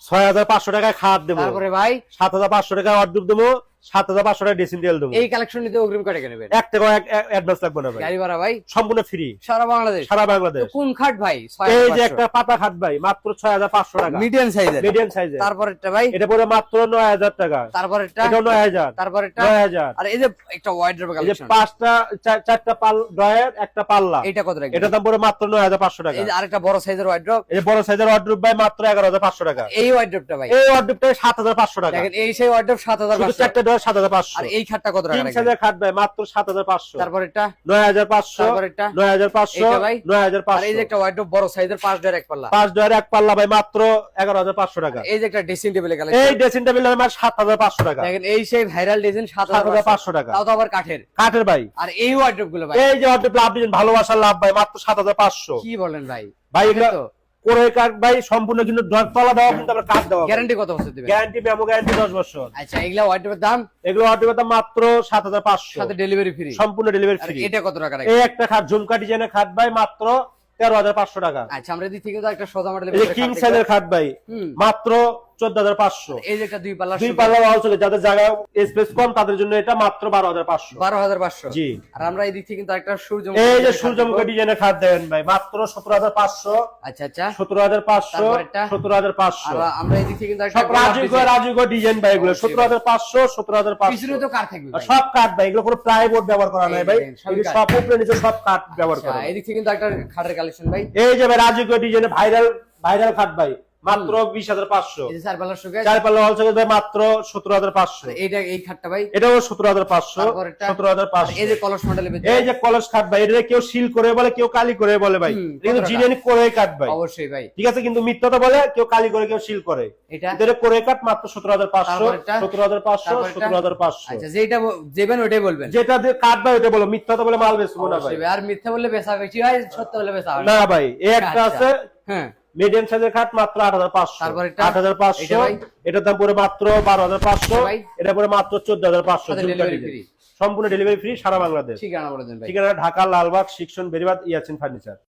6500 টাকায় খাট দেবো। তারপরে ভাই 7500 টাকা ওয়ার্ডরোব দেবো, 7500 টাকা ড্রেসিং টেবিল দেবো। এই কালেকশন নিতে অগ্রিম করে নেবেন, 1 টাকা অ্যাডভান্স লাগবে না ভাই। গাড়ি ভাড়া ভাই সম্পূর্ণ ফ্রি সারা বাংলাদেশ। সারা বাংলাদেশ। কোন খাট ভাই? এই যে একটা পাতা খাট ভাই মাত্র 6500 টাকা, মিডিয়াম সাইজের। মিডিয়াম সাইজের। তারপরেরটা ভাই এটা পড়ে মাত্র 9000 টাকা। তারপরেরটা এটা 9000। তারপরেরটা 9000। আর এই যে একটা ওয়াইড্রোব এই যে কালেকশন, 5টা 4টা ড্রয়ার, একটা পাল্লা, এটা কত রাখবেন? এটা দাম পড়ে মাত্র 9500 টাকা। এই যে আরেকটা বড় সাইজের ওয়াইড্রোব, এই যে বড় সাইজের ওয়ার্ডরোব ভাই মাত্র 11500 টাকা। এই ওয়াইড্রোবটা ভাই, এই ওয়ার্ডরোবটা 7500 টাকা। দেখেন এই সেই ওয়াইড্রোব শুধু 7500। চারটা ড্রয়ার 7500। আর এই খাটটা কত টাকা তিন রাখবেন? সাইজের খাট ভাই মাত্র 7500। তারপরেরটা 9500, তারপরেরটা 9500, এটা ভাই। আর এই যে 9500। একটা ওয়াইড্রোব বড় সাইজের 5 ডয়ার এক পাল্লা, 5 ড্রয়ার এক পাল্লা ভাই মাত্র 11500 টাকা। এই যে একটা ড্রেসিং টেবিলের এই কালেকশন, ড্রেসিং টেবিল আমার 7500 টাকা। দেখেন এই সেই ভাইরাল ডিজাইন 7500 7500 টাকা। তাও তো আবার কাঠের। কাঠের ভাই। আর এই ওয়াইড্রোব গুলো ভাই এই যে ওয়ার্ডরোব লাভ দিবেন, ভালোবাসার লাভ ভাই মাত্র 7500। কি বলেন ভাই? ভাই এগুলো তো করে কাঠ ভাই সম্পূর্ণ কিন্তু তলা দেওয়া, কিন্তু আমরা কাঠ দেওয়া। গ্যারান্টি কত বছর দিবেন? গ্যারান্টি মেমো গ্যারান্টি 10 বছর। আচ্ছা এগুলা ওয়াইড্রোবের দাম এগুলো ওয়ার্ডরোবের দাম মাত্র 7500, সাথে ডেলিভারি ফ্রি, সম্পূর্ণ ডেলিভারি আর ফ্রি। এটা কত টাকা এই রাখবেন? একটা খাট ঝুমকা ডিজাইনের খাট ভাই মাত্র 13500 টাকা। আচ্ছা আমরা এদিক থেকে তো একটা সোজা মডেলের এই যে কিং সাইজের খাট ভাই হুম। মাত্র 14500। এই যে একটা দুই পাল্লা দুই পাল্লা ওয়াল চলে, যাদের জায়গা স্পেস কম তাদের জন্য এটা মাত্র 12500। 12500। জি। আর আমরা এদিক থেকে কিন্তু একটা এই যে সূর্যমুখী ডিজাইনের খাট দেন ভাই মাত্র 17500। আচ্ছা আচ্ছা 17500, তারপরেরটা? 17500। আর আমরা এদিক থেকে কিন্তু একটা সব রাজুগ ডিজাইন ভাই এগুলো অবশ্যই 17500, পিছনে 17500। তো কার থাকবে ভাই? সব কাঠ ভাই, এগুলো কোনো প্লাইবোর্ড ব্যবহার করা নাই ভাই, এই দেখেন, সবই এগুলো কাঠ। সব উপরে নিচে সব কাঠ ব্যবহার আচ্ছা করা। এদিক থেকে কিন্তু একটা খাটের কালেকশন ভাই, এই যে ভাই রাজুগ ডিজাইনের ভাইরাল খাট ভাই মাত্র 20500। এই যে চার পাল্লা শোকেস, চার পাল্লা ওয়াল শোকেস ভাই মাত্র 17500। এইটা এই খাটটা ভাই, এটাও 17500, তারপরেরটা? 17500। এই যে কলস মডেলের এই যে কলস কাঠ ভাই, এটা কেউ সিল করে বলে, কেউ কালি করে বলে ভাই, হুম, কিন্তু কত টাকা? জিনিয়ানি করে কাঠ ভাই। অবশ্যই ভাই ঠিক আছে, কিন্তু মিথ্যা তো বলে, কেউ কালি করে কেউ সিল করে। এটা এটা করে কাঠ মাত্র 17500, তারপরেরটা? 17500, তারপরেরটা? 17500। আচ্ছা যেটা দেবেন ওটাই বলবেন। যেটা দিয়ে কাঠ ভাই ওটা বলো, মিথ্যা তো বলে মাল বেচবো না ভাই। অবশ্যই ভাই, আর মিথ্যা বললে বেচা বেশি হয়, সত্য বললে বেচা হয় না ভাই, এই একটা আচ্ছা। আছে হ্যাঁ মিডিয়াম সাইজের খাট মাত্র 8500। তারপরেরটা? 8500, এটা ভাই? এটার দাম পড়ে মাত্র 12500। ভাই? এটা পড়ে মাত্র 14500। সাথে ডেলিভারি ফ্রি, সম্পূর্ণ ডেলিভারি ফ্রি সারা বাংলাদেশ। ঠিকানা বলে দেন ভাই। ঠিকানা ঢাকা লালবাগ, শিক্ষণ বেরিবাদ, ইয়াসিন ফার্নিচার।